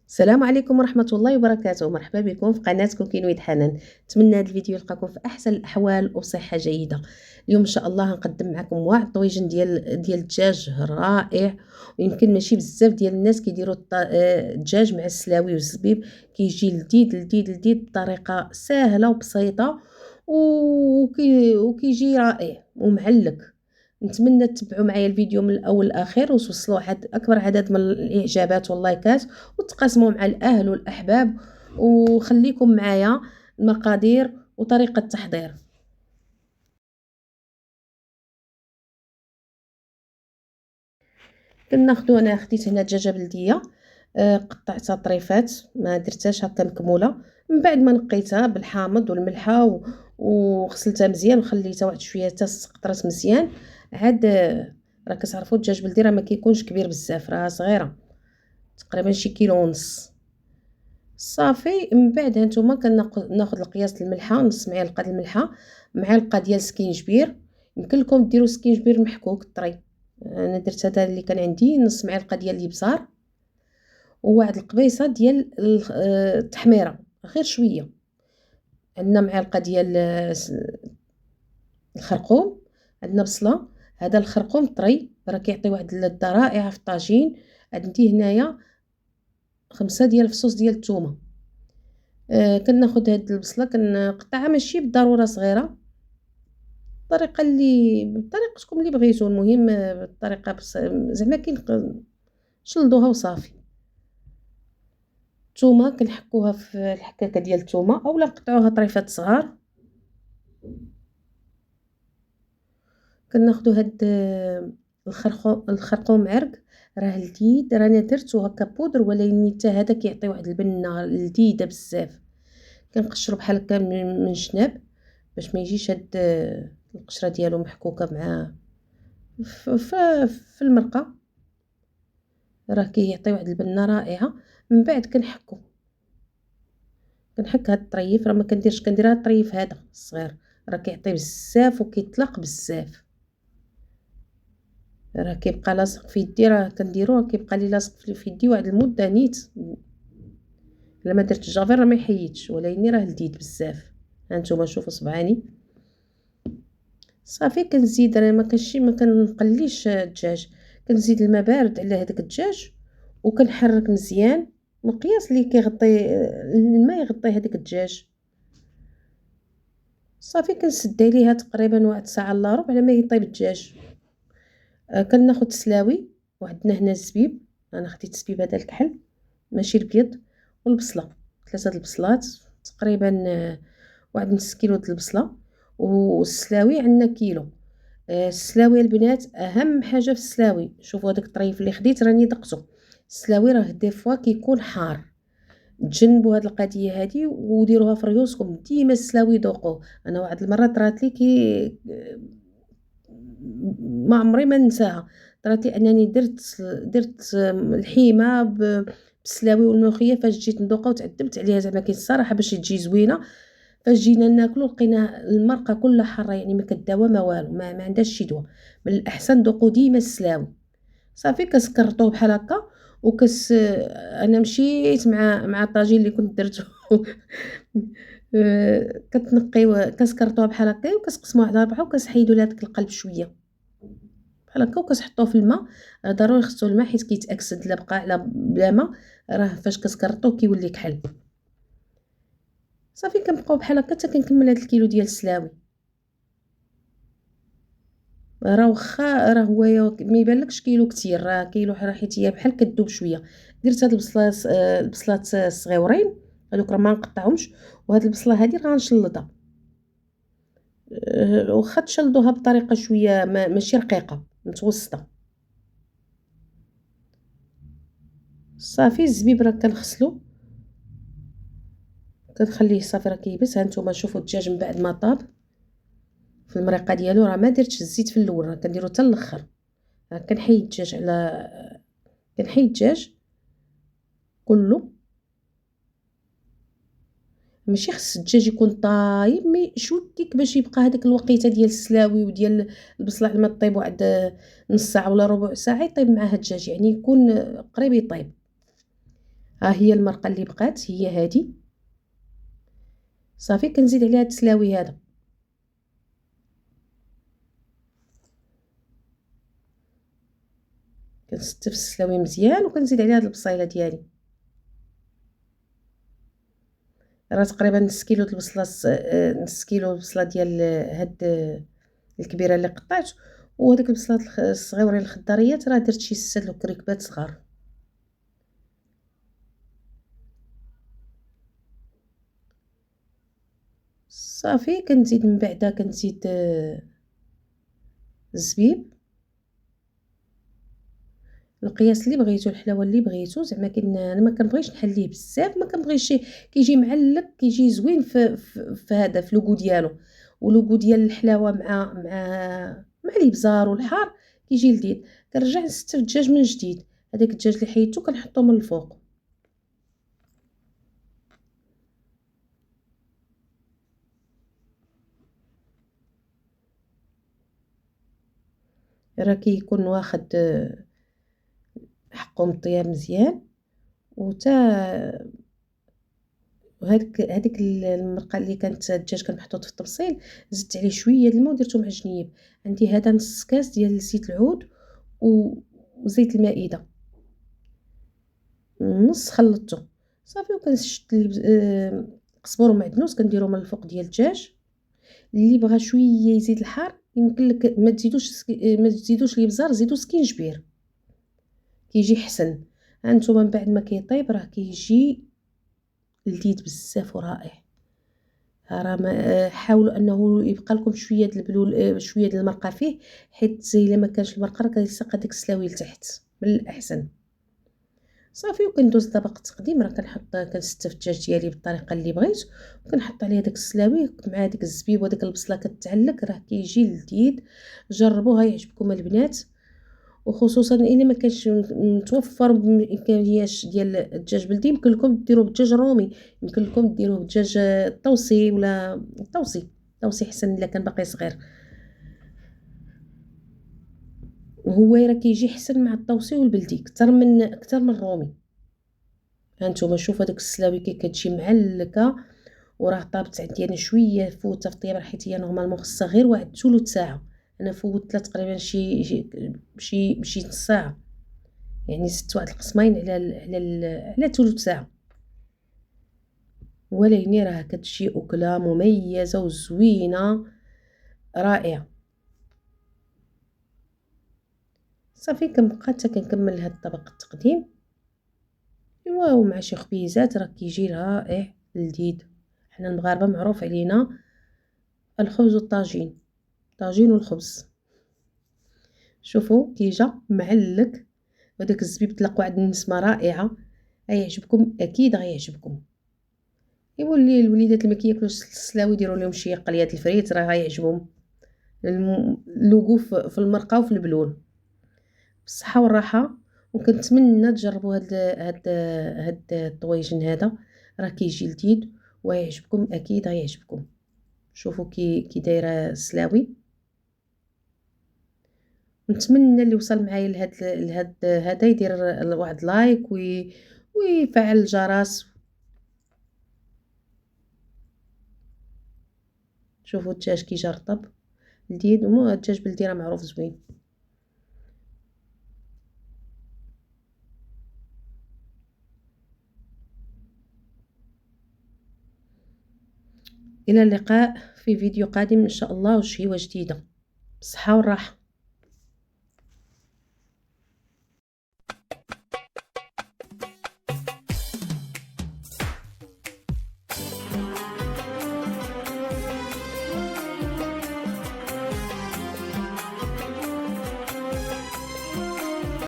السلام عليكم ورحمة الله وبركاته. مرحبا بكم في قناتكم كينويد حنان. نتمنى هذا الفيديو يلقاكم في احسن الاحوال وبصحة جيدة. اليوم ان شاء الله غنقدم معكم واحد الطويجن ديال الدجاج رائع، ويمكن ماشي بزاف ديال الناس كيديروا الدجاج مع السلاوي والزبيب. كيجي لذيذ لذيذ لذيذ بطريقة سهلة وبسيطة، وكيجي رائع ومعلك. نتمنى تتبعوا معايا الفيديو من الاول للاخير وتوصلوا اكبر عدد من الاعجابات واللايكات، وتقاسموا مع الاهل والاحباب. وخليكم معايا المقادير وطريقه التحضير. كناخذوا، انا خديت هنا دجاجه بلديه، قطعتها طريفات، ما درتهاش هكا مكموله. من بعد ما نقيتها بالحامض والملحه وغسلتها مزيان وخليتها واحد شويه حتى استقطرت مزيان. عاد راه كتعرفوا الدجاج بلدي راه ما كيكونش كبير بزاف، راه صغيره تقريبا شي كيلو ونص. صافي من بعد هانتوما ناخذ القياس الملحه، نص معلقه الملحه، معلقه ديال سكينجبير. يمكن لكم ديروا سكينجبير محكوك طري، انا درت هذا اللي كان عندي. نص معلقه ديال الابزار، وواحد القبيصه ديال التحميره غير شويه. عندنا معلقه ديال الخرقوم، عندنا بصله. هذا الخرقوم طري راه كيعطي واحد اللذه رائعه في الطاجين. عندي هنايا 5 ديال الفصوص ديال الثومه. كناخذ هاد البصله كنقطعها ماشي بالضروره صغيره، بطريقتكم اللي بغيتو. المهم بالطريقه زعما شلضوها وصافي. الثومه كنحكوها في الحكاكه ديال الثومه، اولا نقطعوها طريفات صغار. كناخذوا هاد الخرقوم عرق، راه لذيذ. رانا درتو هكا بودر، ولكن حتى هذا كيعطي واحد البنه لذيذه بزاف. كنقشرو بحال هكا من الجناب باش ما يجيش هاد القشره ديالو محكوكه مع في المرقه، راه كيعطي واحد البنه رائعه. من بعد كنحك هاد الطريف، راه ما كنديرش، كندير هاد الطريف هذا الصغير، راه كيعطي بزاف وكيطلق بزاف. راه كيبقى لاصق في يدي، راه كنديروه كيبقى لي لاصق في يدي واحد المده نيت. الا ما درت الجافير راه ما يحيدش، ولكن راه لذيذ بزاف. هانتوما شوفوا صبعاني. صافي كنزيد، انا ما كنقليش الدجاج، كنزيد الماء بارد على هذاك الدجاج وكنحرك مزيان. مقياس اللي كيغطي الماء يغطي هذاك الدجاج. صافي كنسد عليها تقريبا واحد ساعه الا ربع على ما يطيب الدجاج. كناخذ السلاوي، وعندنا هنا الزبيب، انا خديت الزبيب هذا الكحل ماشي البيض، والبصله 3 البصلات تقريبا، واحد نص كيلو د البصله. والسلاوي عندنا كيلو. السلاوي البنات اهم حاجه في السلاوي، شوفوا هذاك الطريف اللي خديت راني دقته. السلاوي راه دي فوا كيكون حار، تجنبوا هاد القضيه هادي وديروها في ريوسكم ديما. السلاوي ذوقوه. انا واحد المره طرات لي ما عمري ما ننساها. طرات لي انني درت الحيمه بالسلاوي والملوخيه، فاش جيت ندوقها وتعذبت عليها زعما كاين الصراحه باش تجي زوينه. فاش جينا ناكلو لقينا المرقه كلها حاره، يعني ما كداوى ما والو، ما عندهاش شي دواء. من الاحسن دوقوا ديما السلاوي. صافي كسكرطوه بحال هكا انا مشيت مع الطاجين اللي كنت درته. كتنقيو كسكرطوه بحال هكا وكتقسموه على 4 وكتحيدوا لها داك القلب شويه بحال هكا وكتحطوه في الماء. ضروري خصو الماء حيت كيتاكسد. لا بقى على بلا ماء راه فاش كتكرطوه كيولي كحل. صافي كنبقاو بحال هكا حتى كنكمل هاد الكيلو ديال السلاوي. راه واخا راه هو ما يبانلكش كيلو كتير، راه كيلو حيت هي بحال كدوب شويه. درت هاد البصلات الصغيورين هذوك راه ما نقطعهمش، وهاد البصله هادي غنشلطها. واخا تشلضوها بطريقه شويه ماشي رقيقه، متوسطه. صافي الزبيب راه كنغسلو، كنخليه صافي راه كيبس. ها نتوما شوفوا الدجاج من بعد ما طاب في المريقه ديالو، راه ما درتش الزيت في الاول، راه كنديرو حتى الاخر. راه كنحيد الدجاج كنحيد الدجاج كله. ماشي خص الدجاج يكون طايب، مي شويك باش يبقى هذاك الوقيته ديال السلاوي وديال البصله على ما طيب واحد نص ساعه ولا ربع ساعه يطيب معاها الدجاج، يعني يكون قريب يطيب. ها هي المرقه اللي بقات هي هذه. صافي كنزيد عليها التسلاوي هذا، كنستف التسلاوي مزيان وكنزيد عليها هاد البصيله ديالي. راه تقريبا نص كيلو البصله، نص كيلو البصله ديال هاد الكبيره اللي قطعت، وهذيك البصلات الصغيورين الخضاريات راه درت شي 6 د الكريكبات صغار. صافي كنزيد من بعدا كنزيد الزبيب، القياس اللي بغيتو، الحلاوه اللي بغيتو زعما. انا ما كنبغيش نحليه بزاف، ما كنبغيش كيجي معلق، كيجي زوين في هذا في لوغو ديالو، ولوغو ديال الحلاوه مع الابزار والحار كيجي لذيذ. كنرجع نستف الدجاج من جديد، هذاك الدجاج اللي حيدته كنحطو من الفوق. راه كيكون واخد حقه من الطياب مزيان. وتا هذيك المرقه اللي كانت الدجاج كان محطوط في الطبسيل، زدت عليه شويه د الماء ودرتو مع جنيب. عندي هذا نص كاس ديال زيت العود وزيت المائده، نص خلطته. صافي وكنشد قزبور ومعدنوس كنديرو من الفوق ديال الدجاج. اللي بغى شويه يزيد الحار يمكن لك ما تزيدوش الابزار، زيدوا سكينجبير كيجي حسن. هانتوما من بعد ما كيطيب راه كيجي لذيذ بزاف ورائع. راه حاولوا انه يبقى لكم شويه د البلول، شويه د المرقه فيه، حيت الا ما كانش المرقه راه كيلصق هذاك السلاوي لتحت من الاحسن. صافي وكندوز طبق التقديم. راه كنستف الدجاج ديالي بالطريقه اللي بغيت، وكنحط عليه داك السلاوي مع داك الزبيب وداك البصله كتعلق، راه كيجي لذيذ. جربوها يعجبكم البنات، وخصوصا الا ما كانش متوفر بامكانياش ديال الدجاج بلدي، يمكن لكم ديروه بالدجاج رومي، يمكن لكم ديروه بالدجاج الطوسي ولا الطوسي حسن الا كان باقي صغير. وهو راه كيجي حسن مع الطوسي والبلدي اكثر من الرومي. هانتوما شوفوا هذوك السلاوي كي كتجي معلكه، وراه طابت عندي انا شويه فوته في الطياب، حيت هي نورمالمون خصها غير واحد ثلث ساعه. انا فوتت تقريبا شي نص ساعه، يعني زدت واحد القسمين على ثلث ساعه. ولكن راه كتجي اكله مميزه وزوينه رائعه. صافي كنبقى حتى كنكمل هاد الطبق التقديم. ايوا ومع شي خبيزات راه كيجي رائع لذيذ. حنا المغاربه معروف علينا الخبز والطاجين، الطاجين والخبز. شوفوا كي جا معلق، وداك الزبيب طلق واحد النسمه رائعه. غيعجبكم اكيد غيعجبكم. ايوا اللي الوليدات اللي ما كياكلوش السلاوي ديروا لهم شي قليات الفريت راه غيعجبهم. اللوغو في المرقه وفي البلول. بالصحه والراحه. وكنتمنى تجربوا هاد الطويجن هذا، راه كيجي لذيذ ويعجبكم اكيد غيعجبكم. شوفوا كي دايره السلاوي. نتمنى اللي وصل معايا لهاد هذا يدير واحد لايك ويفعل الجرس. شوفوا الدجاج كي جا رطب لذيذ، ومو الدجاج بلدي راه معروف زوين. الى اللقاء في فيديو قادم ان شاء الله وشيوه جديده. بالصحه والراحه.